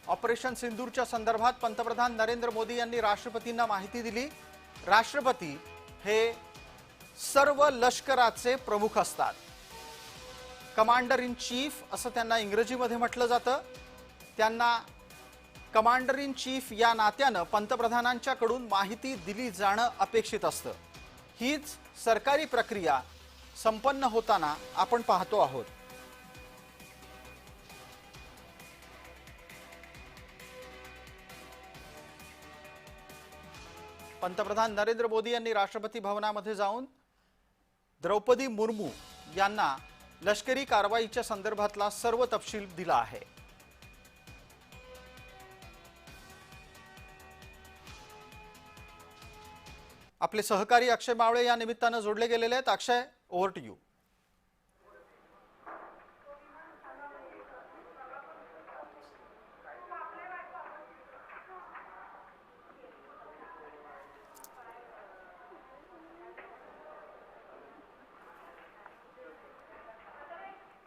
Operation सिंदूरच्या संदर्भात पंतप्रधान नरेंद्र मोदी यांनी राष्ट्रपतींना माहिती दिली। राष्ट्रपती हे सर्व लष्कराचे प्रमुख असतात। कमांडर इन चीफ असं त्यांना इंग्रजीमध्ये म्हटलं जातं। त्यांना कमांडर इन चीफ या नात्यानं पंतप्रधानांच्याकडून माहिती दिली जाणं अपेक्षित असतं। हीच सरकारी प्रक्रिया संपन्न होताना आपण पाहतो आहोत। पंतप्रधान नरेंद्र मोदी यांनी राष्ट्रपती भवनामध्ये जाऊन द्रौपदी मुर्मू यांना लष्करी कारवाईच्या संदर्भातला सर्व तपशील दिला आहे। आपले सहकारी अक्षय मावळे या निमित्तानं जोडले गेलेले आहेत। अक्षय, ओव्हर टू यू।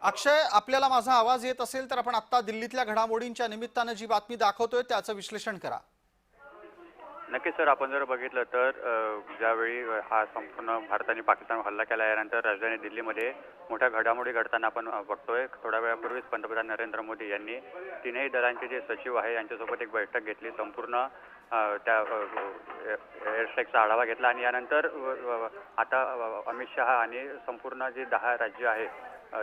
अक्षय, आपल्याला माझा आवाज येत असेल तर आपण आता दिल्लीतल्या घडामोडींच्या निमित्तानं जी बातमी दाखवतोय त्याचं विश्लेषण करा। नक्कीच सर, आपण जर बघितलं तर ज्यावेळी हा संपूर्ण भारताने पाकिस्तानवर हल्ला केला यानंतर राजधानी दिल्लीमध्ये मोठ्या घडामोडी घडताना आपण बघतोय। थोड्या वेळापूर्वीच पंतप्रधान नरेंद्र मोदी यांनी तीनही दलांचे जे सचिव आहे यांच्यासोबत एक बैठक घेतली। संपूर्ण त्या एअर स्ट्राईकचा आढावा घेतला आणि यानंतर आता अमित शहा आणि संपूर्ण जे 10 राज्य आहे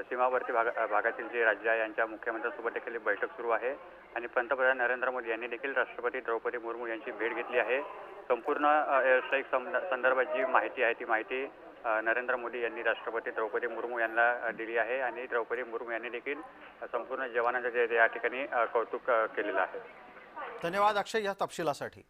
सीमावर्ती भागातील जे राज्य आहे यांच्या मुख्यमंत्र्यांसोबत देखील बैठक सुरू आहे आणि पंतप्रधान नरेंद्र मोदी यांनी देखील राष्ट्रपती द्रौपदी मुर्मू यांची भेट घेतली आहे। संपूर्ण एअर स्ट्राईक संदर्भात जी माहिती आहे ती माहिती नरेंद्र मोदी यांनी राष्ट्रपती द्रौपदी मुर्मू यांना दिली आहे आणि द्रौपदी मुर्मू यांनी देखील संपूर्ण जवानांचे या ठिकाणी कौतुक केलेलं आहे। धन्यवाद अक्षय या तपशिलासाठी।